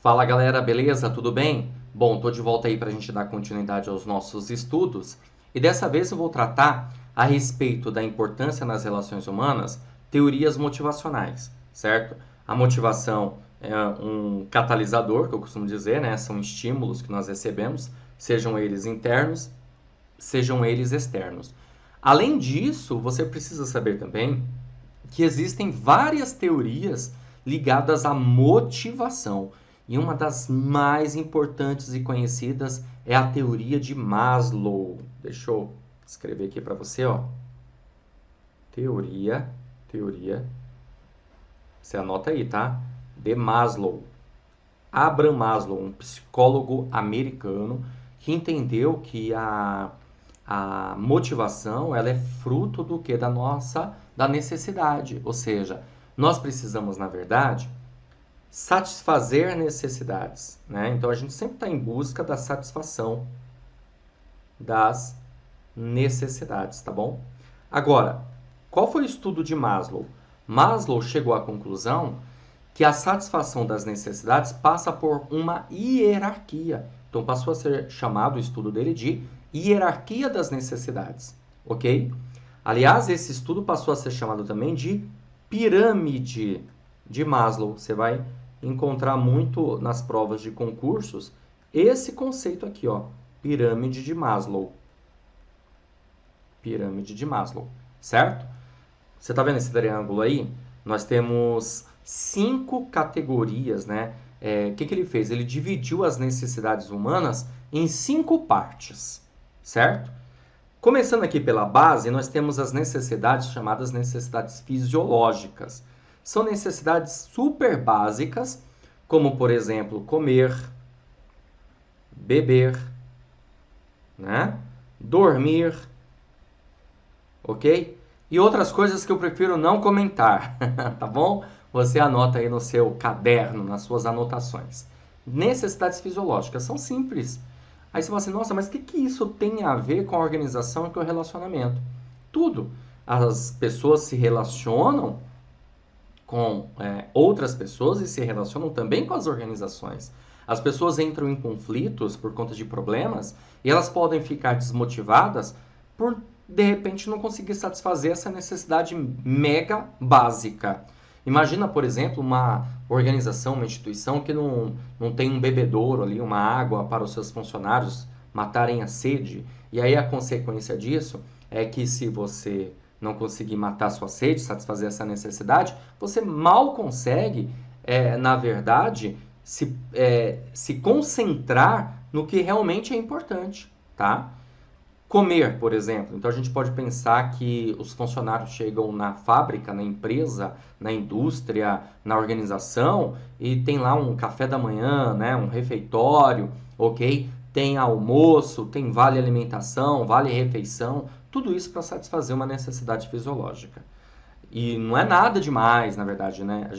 Fala galera, beleza? Tudo bem? Bom, tô de volta aí para a gente dar continuidade aos nossos estudos e dessa vez eu vou tratar a respeito da importância nas relações humanas, teorias motivacionais, certo? A motivação é um catalisador, que eu costumo dizer, né? São estímulos que nós recebemos, sejam eles internos, sejam eles externos. Além disso, você precisa saber também que existem várias teorias ligadas à motivação. E uma das mais importantes e conhecidas é a teoria de Maslow. Deixa eu escrever aqui para você, ó. Teoria. Você anota aí, tá? De Maslow. Abraham Maslow, um psicólogo americano que entendeu que a motivação ela é fruto do que? Da necessidade. Ou seja, nós precisamos, na verdade, satisfazer necessidades, né? Então a gente sempre está em busca da satisfação das necessidades, tá bom? Agora, qual foi o estudo de Maslow? Maslow chegou à conclusão que a satisfação das necessidades passa por uma hierarquia. Então passou a ser chamado o estudo dele de hierarquia das necessidades, ok? Aliás, esse estudo passou a ser chamado também de pirâmide de Maslow. Você vai encontrar muito nas provas de concursos esse conceito aqui, ó, pirâmide de Maslow. Pirâmide de Maslow, certo? Você está vendo esse triângulo aí? Nós temos 5 categorias, né? O que ele fez? Ele dividiu as necessidades humanas em 5 partes, certo? Começando aqui pela base, nós temos as necessidades chamadas necessidades fisiológicas. São necessidades super básicas, como, por exemplo, comer, beber, né? Dormir, ok? E outras coisas que eu prefiro não comentar, tá bom? Você anota aí no seu caderno, nas suas anotações. Necessidades fisiológicas são simples. Aí você fala assim, nossa, mas o que isso tem a ver com a organização e com o relacionamento? Tudo. As pessoas se relacionam com outras pessoas e se relacionam também com as organizações. As pessoas entram em conflitos por conta de problemas e elas podem ficar desmotivadas por, de repente, não conseguir satisfazer essa necessidade mega básica. Imagina, por exemplo, uma organização, uma instituição que não tem um bebedouro ali, uma água para os seus funcionários matarem a sede. E aí a consequência disso é que se você não conseguir matar sua sede, satisfazer essa necessidade, você mal consegue, na verdade, se concentrar no que realmente é importante, tá? Comer, por exemplo. Então a gente pode pensar que os funcionários chegam na fábrica, na empresa, na indústria, na organização e tem lá um café da manhã, né, um refeitório, ok? Tem almoço, tem vale alimentação, vale refeição, tudo isso para satisfazer uma necessidade fisiológica. E não é nada demais, na verdade, né?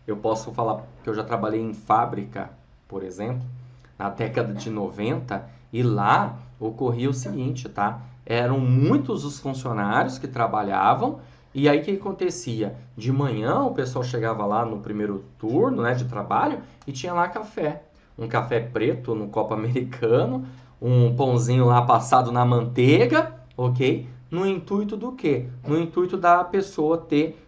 Eu posso falar que eu já trabalhei em fábrica, por exemplo, na década de 90, e lá ocorria o seguinte, tá? Eram muitos os funcionários que trabalhavam, e aí o que acontecia? De manhã o pessoal chegava lá no primeiro turno, né, de trabalho e tinha lá café. Um café preto no copo americano, um pãozinho lá passado na manteiga, ok? No intuito do quê? No intuito da pessoa ter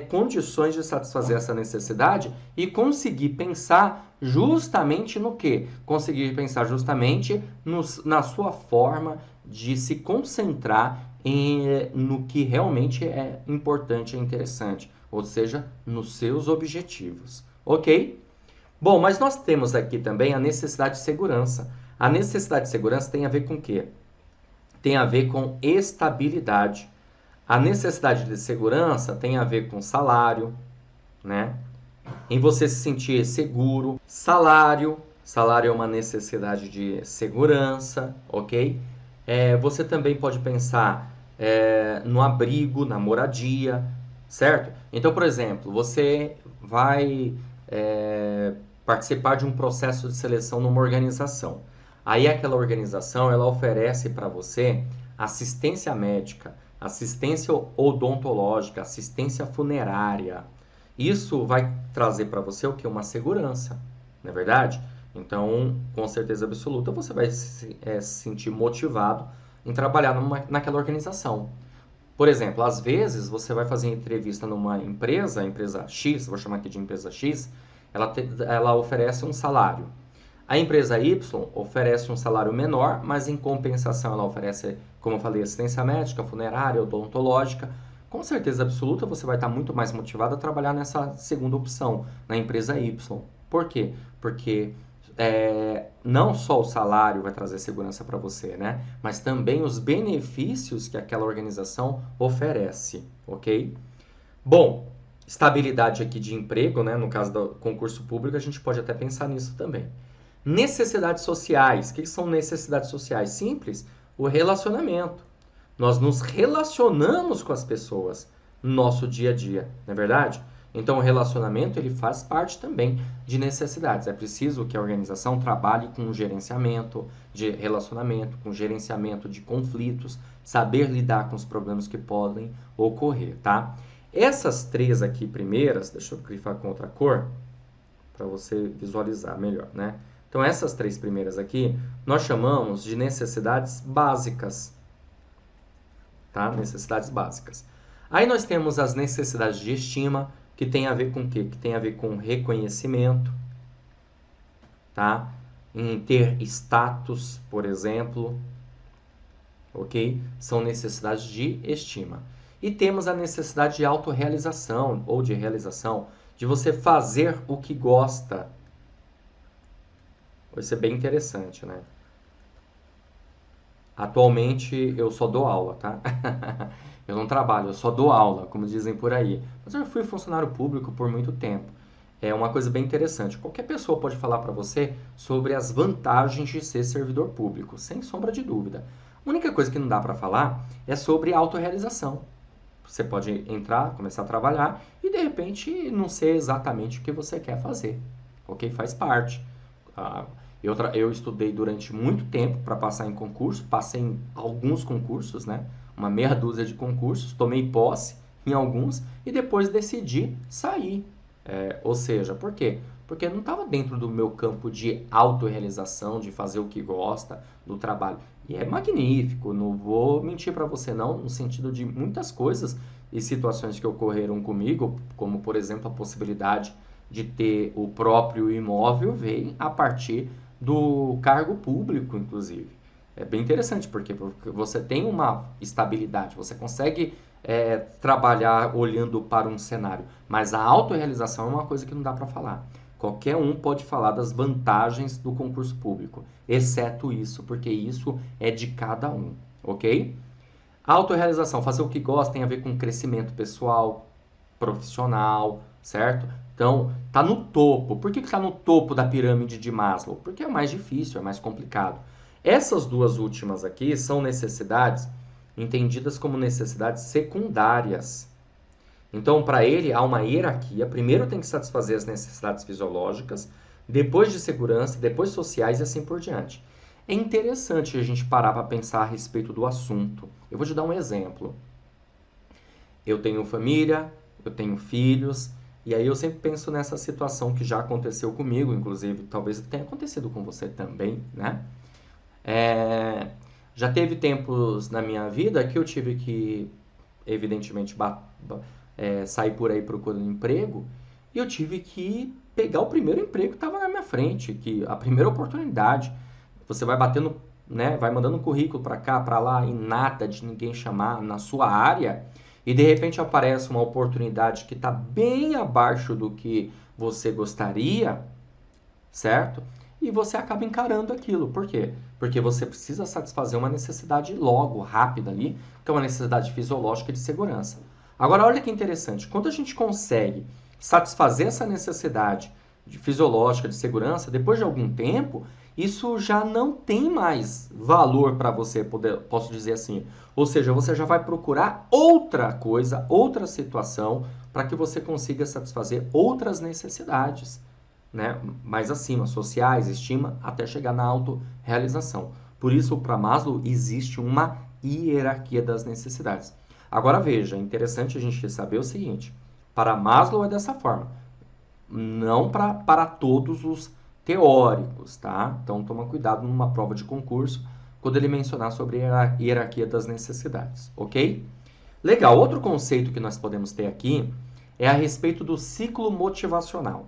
condições de satisfazer essa necessidade e conseguir pensar justamente no quê? Conseguir pensar justamente na sua forma de se concentrar no que realmente é importante e interessante, ou seja, nos seus objetivos, ok? Bom, mas nós temos aqui também a necessidade de segurança. A necessidade de segurança tem a ver com o quê? Tem a ver com estabilidade. A necessidade de segurança tem a ver com salário, né? Em você se sentir seguro. Salário é uma necessidade de segurança, ok? Você também pode pensar no abrigo, na moradia, certo? Então, por exemplo, você vai participar de um processo de seleção numa organização. Aí aquela organização ela oferece para você assistência médica, assistência odontológica, assistência funerária. Isso vai trazer para você o que? Uma segurança, não é verdade? Então, com certeza absoluta, você vai se sentir motivado em trabalhar naquela organização. Por exemplo, às vezes você vai fazer entrevista numa empresa, a empresa X, vou chamar aqui de empresa X, ela oferece um salário. A empresa Y oferece um salário menor, mas em compensação ela oferece, como eu falei, assistência médica, funerária, odontológica. Com certeza absoluta você vai estar muito mais motivado a trabalhar nessa segunda opção, na empresa Y. Por quê? Porque não só o salário vai trazer segurança para você, né? Mas também os benefícios que aquela organização oferece, ok? Bom, estabilidade aqui de emprego, né? No caso do concurso público, a gente pode até pensar nisso também. Necessidades sociais. O que são necessidades sociais? Simples, o relacionamento. Nós nos relacionamos com as pessoas no nosso dia a dia, não é verdade? Então, o relacionamento ele faz parte também de necessidades. É preciso que a organização trabalhe com gerenciamento de relacionamento, com gerenciamento de conflitos, saber lidar com os problemas que podem ocorrer, tá? Essas três aqui primeiras, deixa eu grifar com outra cor, para você visualizar melhor, né? Então, essas três primeiras aqui, nós chamamos de necessidades básicas, tá? Necessidades básicas. Aí nós temos as necessidades de estima, que tem a ver com o quê? Que tem a ver com reconhecimento, tá? Em ter status, por exemplo, ok? São necessidades de estima. E temos a necessidade de autorrealização, ou de realização, de você fazer o que gosta. Vai ser bem interessante, né? Atualmente eu só dou aula, tá? Eu não trabalho, eu só dou aula, como dizem por aí. Mas eu fui funcionário público por muito tempo. É uma coisa bem interessante. Qualquer pessoa pode falar para você sobre as vantagens de ser servidor público, sem sombra de dúvida. A única coisa que não dá para falar é sobre autorrealização. Você pode entrar, começar a trabalhar e de repente não ser exatamente o que você quer fazer, ok? Faz parte. Eu estudei durante muito tempo para passar em concurso, passei em alguns concursos, né? Uma meia dúzia de concursos, tomei posse em alguns e depois decidi sair. Ou seja, por quê? Porque não estava dentro do meu campo de autorrealização, de fazer o que gosta do trabalho. E é magnífico, não vou mentir para você não, no sentido de muitas coisas e situações que ocorreram comigo, como por exemplo a possibilidade de ter o próprio imóvel, vem a partir do cargo público, inclusive. É bem interessante, porque você tem uma estabilidade, você consegue trabalhar olhando para um cenário, mas a autorrealização é uma coisa que não dá para falar. Qualquer um pode falar das vantagens do concurso público, exceto isso, porque isso é de cada um, ok? A autorrealização, fazer o que gosta, tem a ver com crescimento pessoal, profissional, certo? Então, tá no topo. Por que está no topo da pirâmide de Maslow? Porque é mais difícil, é mais complicado. Essas duas últimas aqui são necessidades entendidas como necessidades secundárias. Então, para ele, há uma hierarquia. Primeiro tem que satisfazer as necessidades fisiológicas, depois de segurança, depois sociais e assim por diante. É interessante a gente parar para pensar a respeito do assunto. Eu vou te dar um exemplo. Eu tenho família, eu tenho filhos, e aí eu sempre penso nessa situação que já aconteceu comigo, inclusive, talvez tenha acontecido com você também, né? Já teve tempos na minha vida que eu tive que, evidentemente, sair por aí procurando emprego, e eu tive que pegar o primeiro emprego que estava na minha frente, que a primeira oportunidade. Você vai batendo, né, vai mandando um currículo para cá, para lá, e nada de ninguém chamar na sua área, e de repente aparece uma oportunidade que está bem abaixo do que você gostaria, certo? E você acaba encarando aquilo. Por quê? Porque você precisa satisfazer uma necessidade logo, rápida ali, que é uma necessidade fisiológica de segurança. Agora, olha que interessante. Quando a gente consegue satisfazer essa necessidade fisiológica de segurança, depois de algum tempo, isso já não tem mais valor para você, posso dizer assim. Ou seja, você já vai procurar outra coisa, outra situação, para que você consiga satisfazer outras necessidades, né? Mais acima, sociais, estima, até chegar na autorrealização. Por isso, para Maslow, existe uma hierarquia das necessidades. Agora veja, é interessante a gente saber o seguinte, para Maslow é dessa forma, não para todos os teóricos, tá? Então, toma cuidado numa prova de concurso quando ele mencionar sobre a hierarquia das necessidades, ok? Legal, outro conceito que nós podemos ter aqui é a respeito do ciclo motivacional.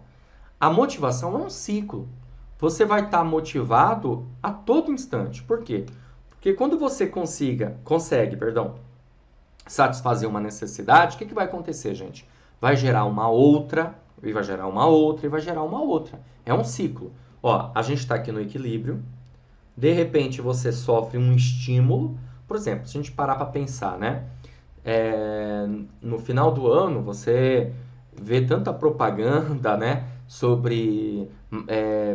A motivação é um ciclo. Você vai estar motivado a todo instante. Por quê? Porque quando você consegue, satisfazer uma necessidade, o que vai acontecer, gente? Vai gerar uma outra, e vai gerar uma outra, e vai gerar uma outra. É um ciclo. Ó, a gente está aqui no equilíbrio, de repente você sofre um estímulo. Por exemplo, se a gente parar para pensar, né? No final do ano, você vê tanta propaganda, né? Sobre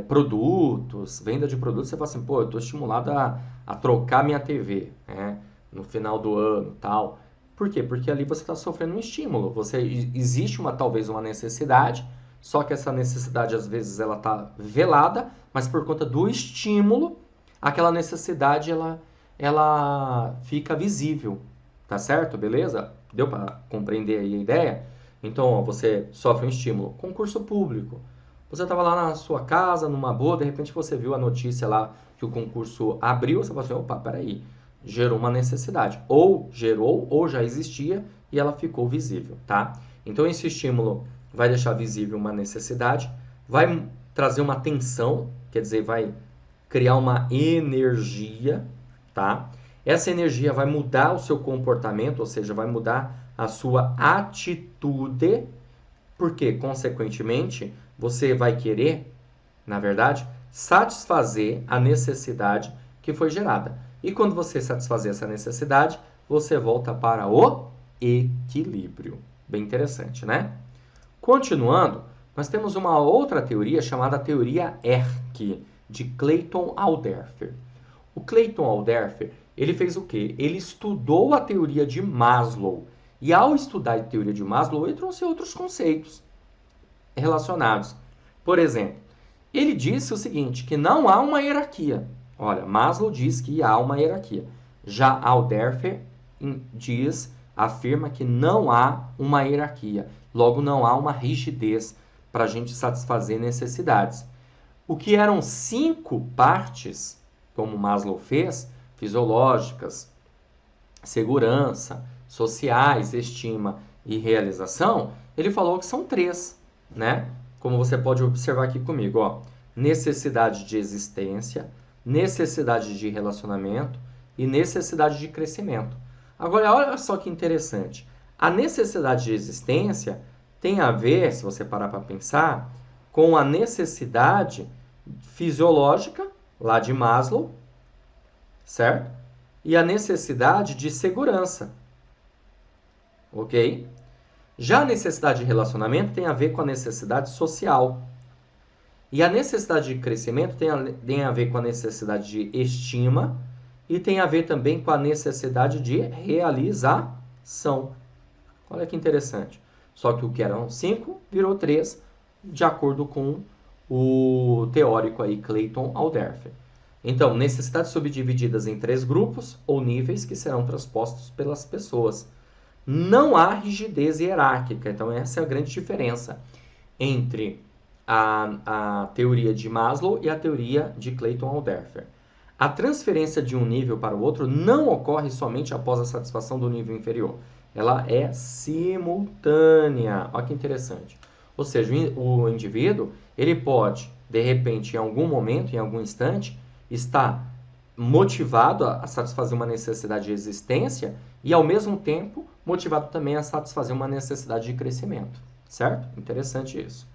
produtos, venda de produtos, você fala assim, pô, eu estou estimulado a trocar minha TV, né? No final do ano, tal. Por quê? Porque ali você está sofrendo um estímulo. Existe talvez uma necessidade, só que essa necessidade às vezes ela está velada, mas por conta do estímulo, aquela necessidade ela fica visível, tá certo? Beleza? Deu para compreender aí a ideia? Então, ó, você sofre um estímulo. Concurso público. Você estava lá na sua casa, numa boa, de repente você viu a notícia lá que o concurso abriu, você falou assim, opa, peraí, gerou uma necessidade. Ou gerou, ou já existia, e ela ficou visível, tá? Então, esse estímulo vai deixar visível uma necessidade, vai trazer uma tensão, quer dizer, vai criar uma energia, tá? Essa energia vai mudar o seu comportamento, ou seja, vai mudar a sua atitude, porque, consequentemente, você vai querer, na verdade, satisfazer a necessidade que foi gerada. E quando você satisfazer essa necessidade, você volta para o equilíbrio. Bem interessante, né? Continuando, nós temos uma outra teoria chamada teoria ERK, de Clayton Alderfer. O Clayton Alderfer, ele fez o quê? Ele estudou a teoria de Maslow. E ao estudar a teoria de Maslow, ele trouxe outros conceitos relacionados. Por exemplo, ele disse o seguinte, que não há uma hierarquia. Olha, Maslow diz que há uma hierarquia. Já Alderfer afirma que não há uma hierarquia. Logo, não há uma rigidez para a gente satisfazer necessidades. O que eram 5 partes, como Maslow fez, fisiológicas, segurança, sociais, estima e realização, ele falou que são 3, né? Como você pode observar aqui comigo, ó, necessidade de existência, necessidade de relacionamento e necessidade de crescimento. Agora, olha só que interessante. A necessidade de existência tem a ver, se você parar para pensar, com a necessidade fisiológica, lá de Maslow, certo? E a necessidade de segurança, ok? Já a necessidade de relacionamento tem a ver com a necessidade social. E a necessidade de crescimento tem a ver com a necessidade de estima e tem a ver também com a necessidade de realização. Olha que interessante. Só que o que eram 5 virou 3, de acordo com o teórico aí, Clayton Alderfer. Então, necessidades subdivididas em 3 grupos ou níveis que serão transpostos pelas pessoas. Não há rigidez hierárquica. Então, essa é a grande diferença entre a teoria de Maslow e a teoria de Clayton Alderfer. A transferência de um nível para o outro não ocorre somente após a satisfação do nível inferior. Ela é simultânea. Olha que interessante. Ou seja, o indivíduo, ele pode, de repente, em algum momento, em algum instante, estar motivado a satisfazer uma necessidade de existência e, ao mesmo tempo, motivado também a satisfazer uma necessidade de crescimento. Certo? Interessante isso.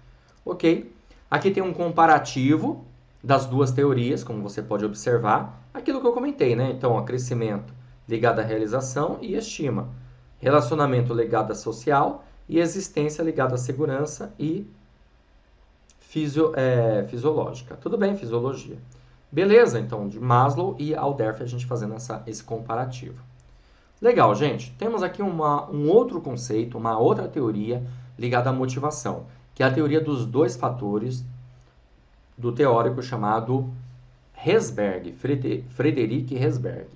Ok? Aqui tem um comparativo das duas teorias, como você pode observar. Aquilo que eu comentei, né? Então, ó, crescimento ligado à realização e estima. Relacionamento ligado à social e existência ligada à segurança e fisiológica. Tudo bem, fisiologia. Beleza, então, de Maslow e Alderfer, a gente fazendo esse comparativo. Legal, gente. Temos aqui um outro conceito, uma outra teoria ligada à motivação, que é a teoria dos 2 fatores do teórico chamado Herzberg, Frederic Herzberg.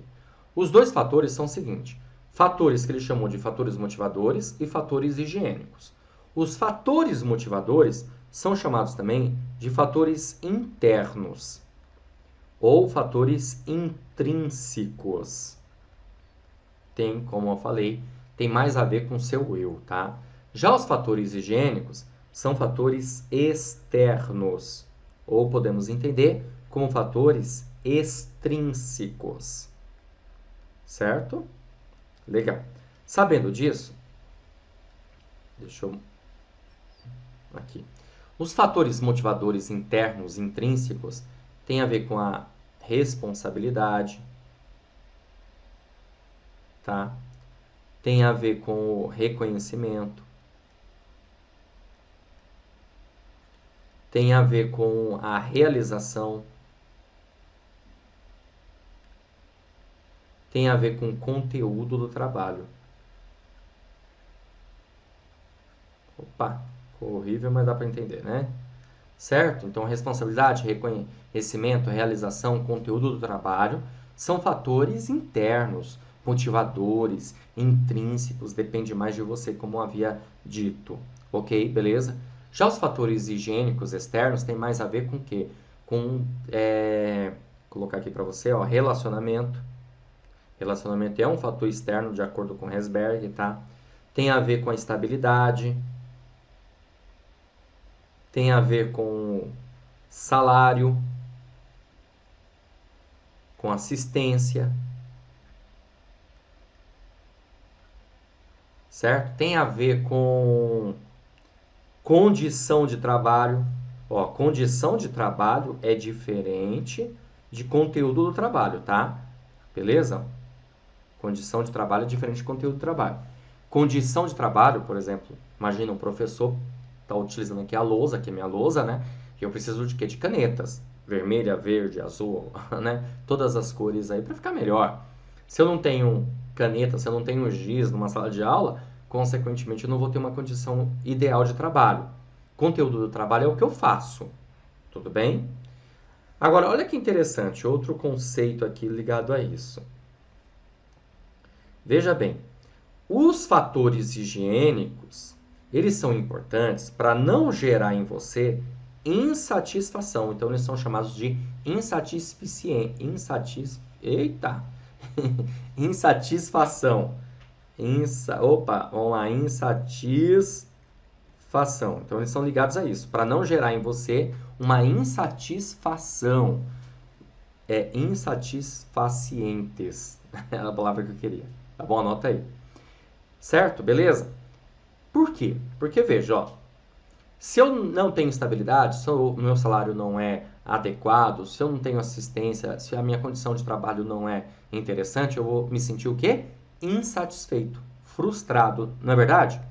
Os 2 fatores são o seguinte, fatores que ele chamou de fatores motivadores e fatores higiênicos. Os fatores motivadores são chamados também de fatores internos ou fatores intrínsecos. Tem, como eu falei, tem mais a ver com o seu eu, tá? Já os fatores higiênicos são fatores externos, ou podemos entender como fatores extrínsecos. Certo? Legal. Sabendo disso, deixa eu... aqui. Os fatores motivadores internos intrínsecos têm a ver com a responsabilidade, tá? Tem a ver com o reconhecimento, tem a ver com a realização, tem a ver com o conteúdo do trabalho. Opa, ficou horrível, mas dá para entender, né? Certo? Então, responsabilidade, reconhecimento, realização, conteúdo do trabalho são fatores internos, motivadores, intrínsecos, depende mais de você, como havia dito. Ok? Beleza? Já os fatores higiênicos externos têm mais a ver com o quê? Com, vou colocar aqui para você, ó, relacionamento. Relacionamento é um fator externo, de acordo com Herzberg, tá? Tem a ver com a estabilidade, tem a ver com salário, com assistência, certo? Tem a ver com condição de trabalho. Ó, condição de trabalho é diferente de conteúdo do trabalho, tá? Beleza? Condição de trabalho é diferente de conteúdo do trabalho. Condição de trabalho, por exemplo, imagina um professor está utilizando aqui a lousa, que é minha lousa, né? E eu preciso de quê? De canetas. Vermelha, verde, azul, né? Todas as cores aí para ficar melhor. Se eu não tenho caneta, se eu não tenho giz numa sala de aula, consequentemente eu não vou ter uma condição ideal de trabalho. Conteúdo do trabalho é o que eu faço. Tudo bem? Agora, olha que interessante, outro conceito aqui ligado a isso. Veja bem, os fatores higiênicos, eles são importantes para não gerar em você insatisfação. Então, eles são chamados de insatisfação. Vamos lá, insatisfação. Então, eles são ligados a isso, para não gerar em você uma insatisfação. É insatisfacientes, é a palavra que eu queria. Tá bom? Anota aí. Certo? Beleza? Por quê? Porque, veja, ó, se eu não tenho estabilidade, se o meu salário não é adequado, se eu não tenho assistência, se a minha condição de trabalho não é interessante, eu vou me sentir o quê? Insatisfeito, frustrado, não é verdade?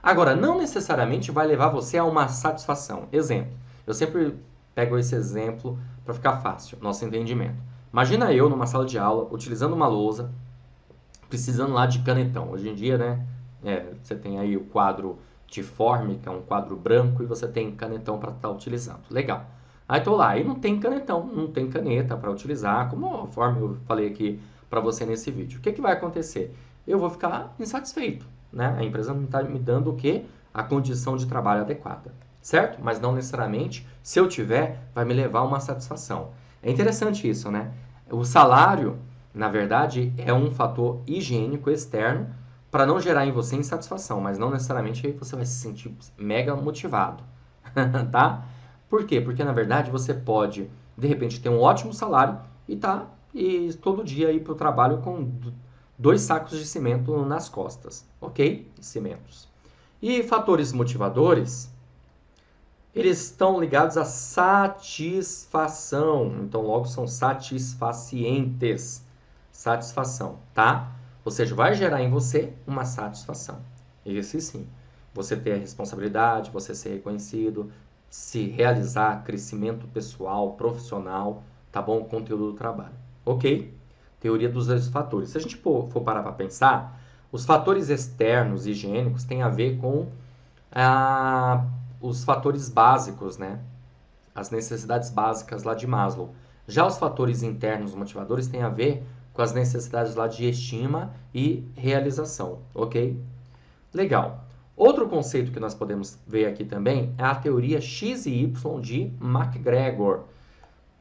Agora, não necessariamente vai levar você a uma satisfação. Exemplo, eu sempre pego esse exemplo para ficar fácil, nosso entendimento. Imagina eu numa sala de aula, utilizando uma lousa, precisando lá de canetão. Hoje em dia, né, você tem aí o quadro de fórmica, um quadro branco, e você tem canetão para estar utilizando. Legal. Aí estou lá, e não tem canetão, não tem caneta para utilizar, conforme eu falei aqui para você nesse vídeo. O que vai acontecer? Eu vou ficar insatisfeito, né? A empresa não está me dando o quê? A condição de trabalho adequada, certo? Mas não necessariamente, se eu tiver, vai me levar a uma satisfação. É interessante isso, né? O salário, na verdade, é um fator higiênico externo para não gerar em você insatisfação, mas não necessariamente você vai se sentir mega motivado, tá? Por quê? Porque, na verdade, você pode, de repente, ter um ótimo salário e todo dia ir para o trabalho com 2 sacos de cimento nas costas, ok? Cimentos. E fatores motivadores, eles estão ligados à satisfação, então logo são satisfacientes, satisfação, tá? Ou seja, vai gerar em você uma satisfação. Esse sim. Você ter a responsabilidade, você ser reconhecido, se realizar, crescimento pessoal, profissional, tá bom? Conteúdo do trabalho. Ok? Teoria dos 2 fatores. Se a gente for parar para pensar, os fatores externos e higiênicos têm a ver com os fatores básicos, né? As necessidades básicas lá de Maslow. Já os fatores internos motivadores têm a ver com as necessidades lá de estima e realização, ok? Legal. Outro conceito que nós podemos ver aqui também é a teoria X e Y de MacGregor.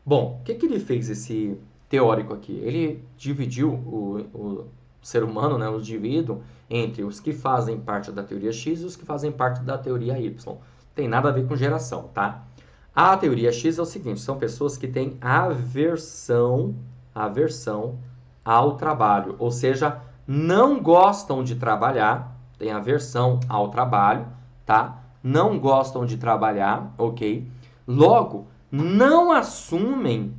Bom, o que ele fez, esse teórico aqui? Ele dividiu o ser humano, né, o indivíduo, entre os que fazem parte da teoria X e os que fazem parte da teoria Y. Tem nada a ver com geração, tá? A teoria X é o seguinte, são pessoas que têm aversão ao trabalho, ou seja, não gostam de trabalhar, têm aversão ao trabalho, tá? Não gostam de trabalhar, ok? Logo, não assumem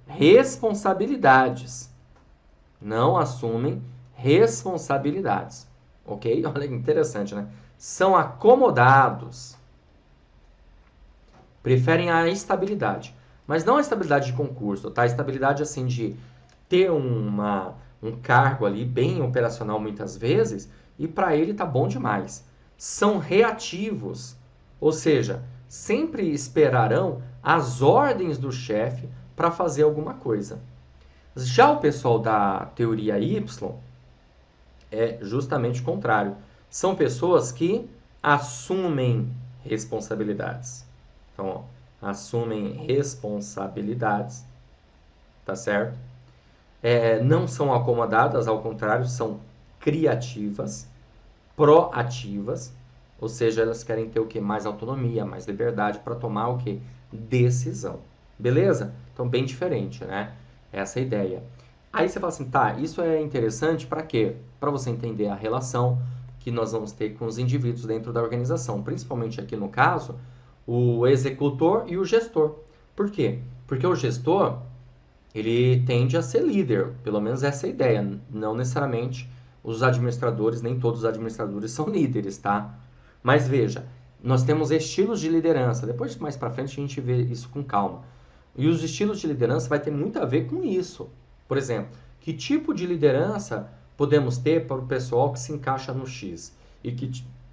responsabilidades. Não assumem responsabilidades, ok? Olha que interessante, né? São acomodados. Preferem a estabilidade. Mas não a estabilidade de concurso, tá? A estabilidade, assim, de ter um cargo ali bem operacional muitas vezes e para ele tá bom demais. São reativos, ou seja, sempre esperarão as ordens do chefe para fazer alguma coisa. Já o pessoal da teoria Y é justamente o contrário. São pessoas que assumem responsabilidades. Então, ó, assumem responsabilidades, tá certo? Não são acomodadas, ao contrário, são criativas, proativas, ou seja, elas querem ter o que? Mais autonomia, mais liberdade para tomar o que? Decisão. Beleza? Então, bem diferente, né? Essa é a ideia. Aí você fala assim, tá, isso é interessante para quê? Para você entender a relação que nós vamos ter com os indivíduos dentro da organização, principalmente aqui no caso, o executor e o gestor. Por quê? Porque o gestor, ele tende a ser líder, pelo menos essa é a ideia. Não necessariamente os administradores, nem todos os administradores são líderes, tá? Mas veja, nós temos estilos de liderança. Depois, mais para frente, a gente vê isso com calma. E os estilos de liderança vai ter muito a ver com isso. Por exemplo, que tipo de liderança podemos ter para o pessoal que se encaixa no X? E que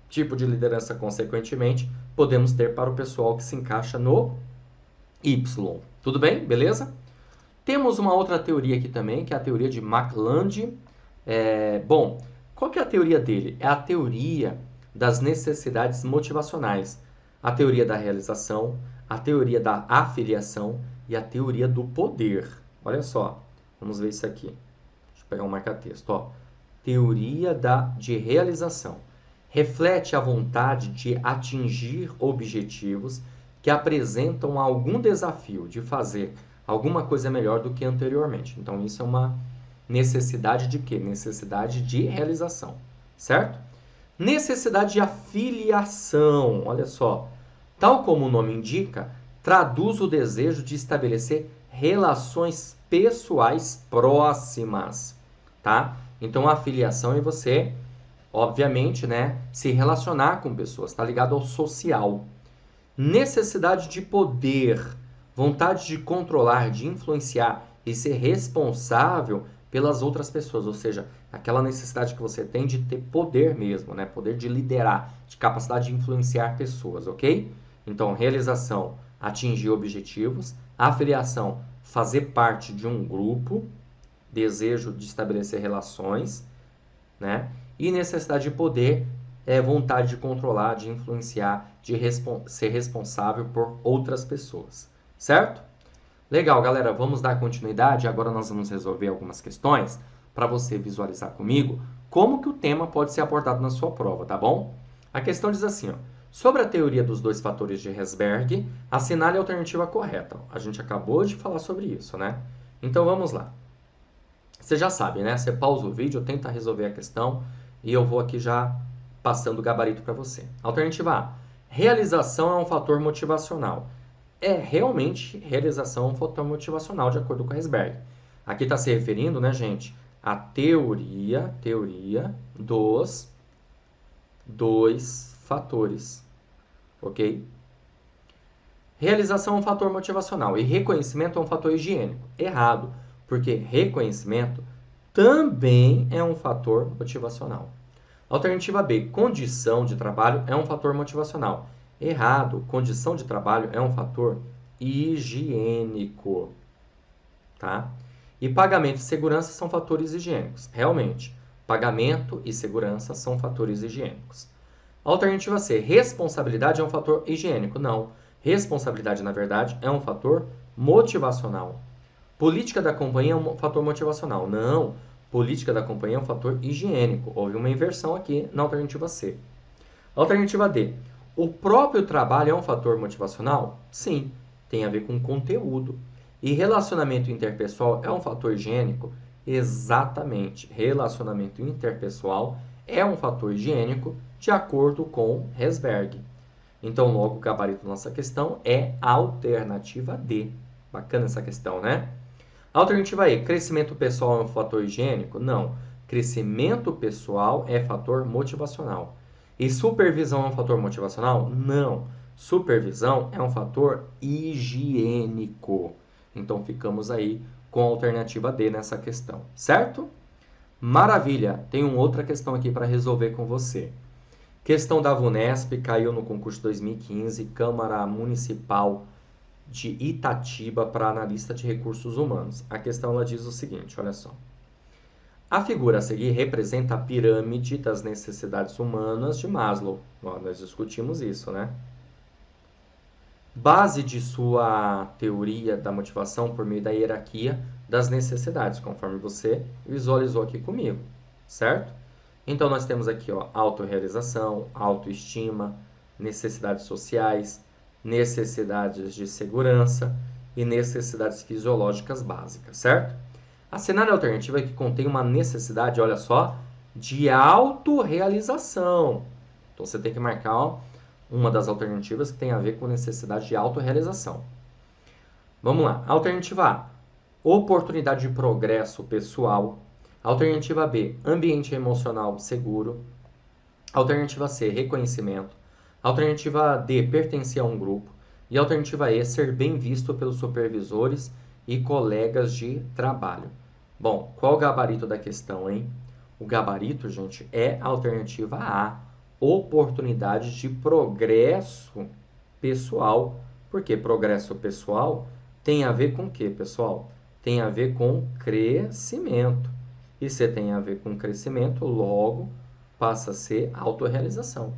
tipo de liderança, consequentemente, podemos ter para o pessoal que se encaixa no Y? Tudo bem? Beleza? Temos uma outra teoria aqui também, que é a teoria de McLand. Bom, qual que é a teoria dele? É a teoria das necessidades motivacionais, a teoria da realização, a teoria da afiliação e a teoria do poder. Olha só, vamos ver isso aqui. Deixa eu pegar um marca-texto. Ó. Teoria de realização. Reflete a vontade de atingir objetivos que apresentam algum desafio de fazer alguma coisa melhor do que anteriormente. Então, isso é uma necessidade de quê? Necessidade de realização, certo? Necessidade de afiliação, olha só. Tal como o nome indica, traduz o desejo de estabelecer relações pessoais próximas, tá? Então, a afiliação é você, obviamente, né, se relacionar com pessoas, tá ligado ao social. Necessidade de poder, vontade de controlar, de influenciar e ser responsável pelas outras pessoas, ou seja, aquela necessidade que você tem de ter poder mesmo, né? Poder de liderar, de capacidade de influenciar pessoas, ok? Então, realização, atingir objetivos, afiliação, fazer parte de um grupo, desejo de estabelecer relações, né? E necessidade de poder é vontade de controlar, de influenciar, de ser responsável por outras pessoas, certo? Legal, galera, vamos dar continuidade. Agora nós vamos resolver algumas questões para você visualizar comigo como que o tema pode ser abordado na sua prova, tá bom? A questão diz assim, ó, sobre a teoria dos dois fatores de Herzberg, assinale a alternativa correta. A gente acabou de falar sobre isso, né? Então vamos lá. Você já sabe, né? Você pausa o vídeo, tenta resolver a questão e eu vou aqui já passando o gabarito para você. Alternativa A, realização é um fator motivacional. Realmente, realização é um fator motivacional, de acordo com Herzberg. Aqui está se referindo, né, gente, à teoria dos dois fatores, ok? Realização é um fator motivacional e reconhecimento é um fator higiênico. Errado, porque reconhecimento também é um fator motivacional. Alternativa B, condição de trabalho é um fator motivacional. Errado, condição de trabalho é um fator higiênico, tá? E pagamento e segurança são fatores higiênicos, realmente. Pagamento e segurança são fatores higiênicos. Alternativa C, responsabilidade é um fator higiênico. Não, responsabilidade, na verdade, é um fator motivacional. Política da companhia é um fator motivacional. Não, política da companhia é um fator higiênico. Houve uma inversão aqui na alternativa C. Alternativa D, o próprio trabalho é um fator motivacional? Sim, tem a ver com conteúdo. E relacionamento interpessoal é um fator higiênico? Exatamente, relacionamento interpessoal é um fator higiênico de acordo com Herzberg. Então, logo, o gabarito da nossa questão é a alternativa D. Bacana essa questão, né? Alternativa E, crescimento pessoal é um fator higiênico? Não, crescimento pessoal é fator motivacional. E supervisão é um fator motivacional? Não, supervisão é um fator higiênico. Então, ficamos aí com a alternativa D nessa questão, certo? Maravilha! Tem uma outra questão aqui para resolver com você. Questão da VUNESP, caiu no concurso 2015, Câmara Municipal de Itatiba para analista de recursos humanos. A questão ela diz o seguinte, olha só. A figura a seguir representa a pirâmide das necessidades humanas de Maslow. Nós discutimos isso, né? Base de sua teoria da motivação por meio da hierarquia das necessidades, conforme você visualizou aqui comigo, certo? Então, nós temos aqui, ó, autorrealização, autoestima, necessidades sociais, necessidades de segurança e necessidades fisiológicas básicas, certo? A cenário alternativa é que contém uma necessidade, olha só, de autorrealização. Então, você tem que marcar, ó, uma das alternativas que tem a ver com necessidade de autorrealização. Vamos lá. Alternativa A, oportunidade de progresso pessoal. Alternativa B, ambiente emocional seguro. Alternativa C, reconhecimento. Alternativa D, pertencer a um grupo. E alternativa E, ser bem visto pelos supervisores e colegas de trabalho. Bom, qual o gabarito da questão, hein? O gabarito, gente, é a alternativa A, oportunidade de progresso pessoal. Por que progresso pessoal? Tem a ver com o quê, pessoal? Tem a ver com crescimento. E se tem a ver com crescimento, logo passa a ser autorrealização.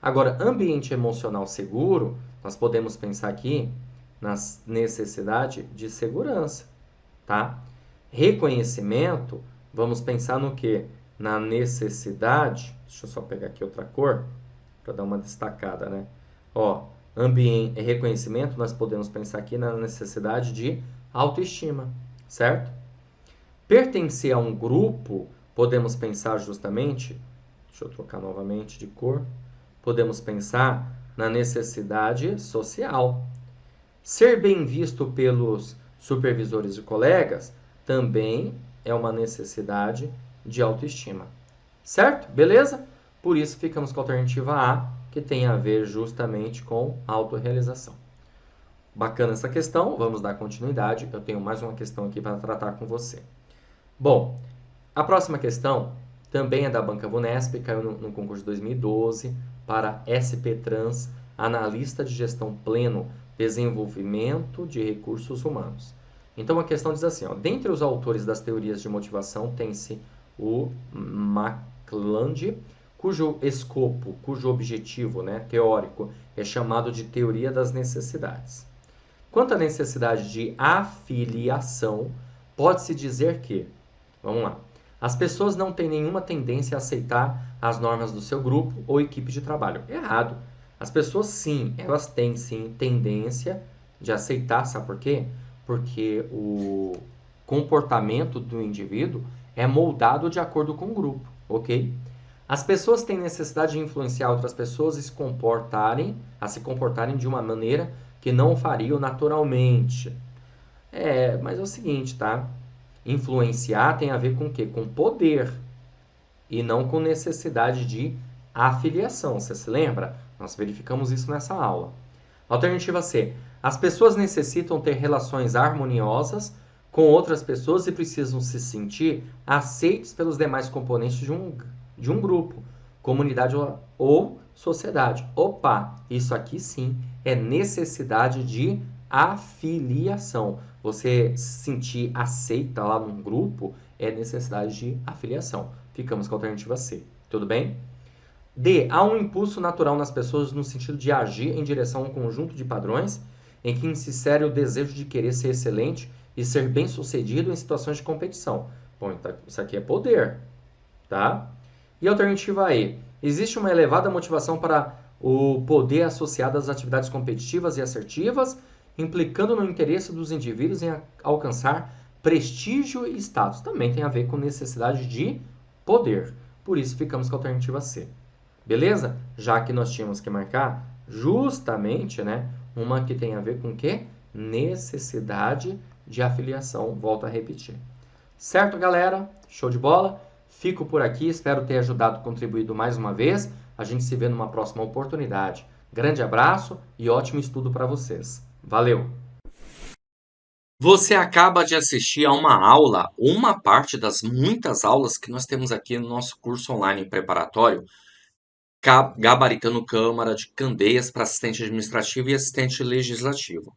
Agora, ambiente emocional seguro, nós podemos pensar aqui na necessidade de segurança, tá? Reconhecimento, vamos pensar no quê? Na necessidade, deixa eu só pegar aqui outra cor, para dar uma destacada, né? Ó, ambiente, reconhecimento, nós podemos pensar aqui na necessidade de autoestima, certo? Pertencer a um grupo, podemos pensar justamente, deixa eu trocar novamente de cor, podemos pensar na necessidade social. Ser bem visto pelos supervisores e colegas também é uma necessidade de autoestima. Certo? Beleza? Por isso ficamos com a alternativa A, que tem a ver justamente com autorrealização. Bacana essa questão, vamos dar continuidade. Eu tenho mais uma questão aqui para tratar com você. Bom, a próxima questão também é da Banca VUNESP, caiu no concurso de 2012 para SP Trans, analista de gestão pleno, desenvolvimento de recursos humanos. Então a questão diz assim, ó, dentre os autores das teorias de motivação tem-se o McClelland, cujo escopo, cujo objetivo, né, teórico é chamado de teoria das necessidades. Quanto à necessidade de afiliação, pode-se dizer que, vamos lá, as pessoas não têm nenhuma tendência a aceitar as normas do seu grupo ou equipe de trabalho. Errado. As pessoas, sim, elas têm, sim, tendência de aceitar, sabe por quê? Porque o comportamento do indivíduo é moldado de acordo com o grupo, ok? As pessoas têm necessidade de influenciar outras pessoas a se comportarem de uma maneira que não fariam naturalmente. Mas é o seguinte, tá? Influenciar tem a ver com o quê? Com poder e não com necessidade de afiliação. Você se lembra? Nós verificamos isso nessa aula. Alternativa C. As pessoas necessitam ter relações harmoniosas com outras pessoas e precisam se sentir aceitos pelos demais componentes de um grupo, comunidade ou sociedade. Opa, isso aqui sim é necessidade de afiliação. Você se sentir aceita lá num grupo é necessidade de afiliação. ficamos com a alternativa C. Tudo bem? D. Há um impulso natural nas pessoas no sentido de agir em direção a um conjunto de padrões em que se insere o desejo de querer ser excelente e ser bem-sucedido em situações de competição. Bom, então, isso aqui é poder, tá? E a alternativa E. Existe uma elevada motivação para o poder associado às atividades competitivas e assertivas, implicando no interesse dos indivíduos em alcançar prestígio e status. Também tem a ver com necessidade de poder. Por isso, ficamos com a alternativa C. Beleza? Já que nós tínhamos que marcar justamente, né, uma que tem a ver com o quê? Necessidade de afiliação. Volto a repetir. Certo, galera? Show de bola? Fico por aqui, espero ter ajudado, contribuído mais uma vez. A gente se vê numa próxima oportunidade. Grande abraço e ótimo estudo para vocês. Valeu! Você acaba de assistir a uma aula, uma parte das muitas aulas que nós temos aqui no nosso curso online preparatório, gabaritando Câmara de Candeias para assistente administrativo e assistente legislativo.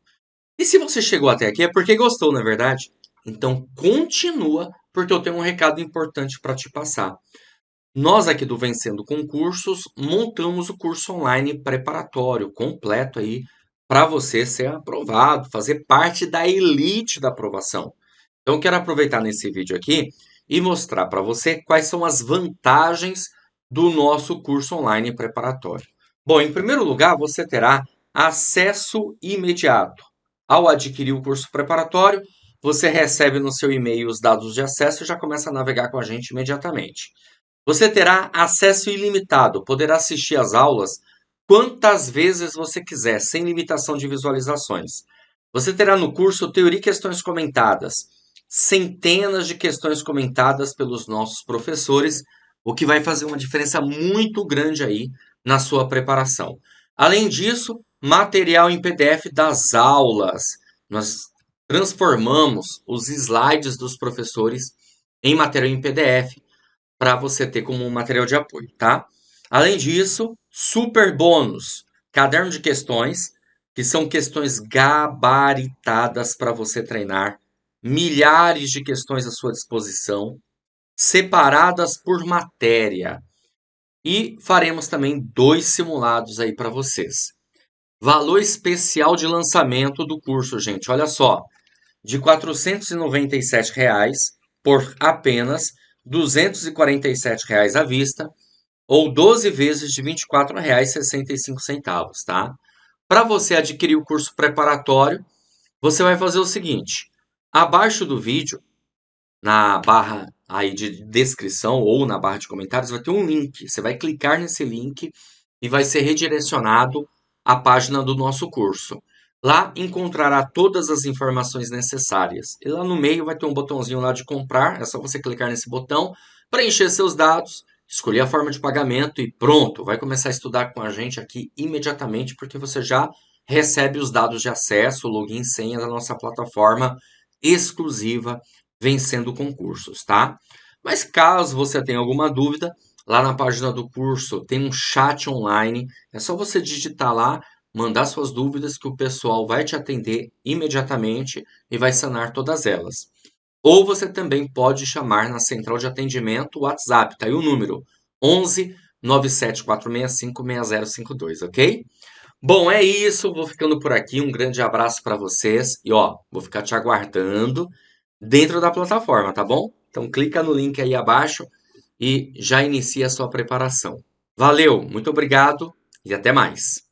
E se você chegou até aqui é porque gostou, não é verdade? Então continua, porque eu tenho um recado importante para te passar. Nós aqui do Vencendo Concursos montamos o curso online preparatório completo aí para você ser aprovado, fazer parte da elite da aprovação. Então eu quero aproveitar nesse vídeo aqui e mostrar para você quais são as vantagens do nosso curso online preparatório. Bom, em primeiro lugar, você terá acesso imediato. Ao adquirir o curso preparatório, você recebe no seu e-mail os dados de acesso e já começa a navegar com a gente imediatamente. Você terá acesso ilimitado, poderá assistir às aulas quantas vezes você quiser, sem limitação de visualizações. Você terá no curso Teoria e Questões Comentadas, centenas de questões comentadas pelos nossos professores, o que vai fazer uma diferença muito grande aí na sua preparação. Além disso, material em PDF das aulas. Nós transformamos os slides dos professores em material em PDF para você ter como um material de apoio, tá? Além disso, super bônus, caderno de questões, que são questões gabaritadas para você treinar, milhares de questões à sua disposição, separadas por matéria. E faremos também 2 simulados aí para vocês. Valor especial de lançamento do curso, gente. Olha só, de R$ 497 por apenas R$ 247 à vista ou 12 vezes de R$ 24,65, tá? Para você adquirir o curso preparatório, você vai fazer o seguinte: abaixo do vídeo, na barra aí de descrição ou na barra de comentários, vai ter um link. Você vai clicar nesse link e vai ser redirecionado à página do nosso curso. Lá encontrará todas as informações necessárias. E lá no meio vai ter um botãozinho lá de comprar. É só você clicar nesse botão, preencher seus dados, escolher a forma de pagamento e pronto. Vai começar a estudar com a gente aqui imediatamente, porque você já recebe os dados de acesso, login e senha da nossa plataforma exclusiva Vencendo Concursos, tá? Mas caso você tenha alguma dúvida, lá na página do curso tem um chat online. É só você digitar lá, mandar suas dúvidas que o pessoal vai te atender imediatamente e vai sanar todas elas. Ou você também pode chamar na central de atendimento WhatsApp, tá aí o número 11 97465 6052, ok? Bom, é isso, vou ficando por aqui. Um grande abraço para vocês e ó, vou ficar te aguardando dentro da plataforma, tá bom? Então clica no link aí abaixo e já inicia a sua preparação. Valeu, muito obrigado e até mais.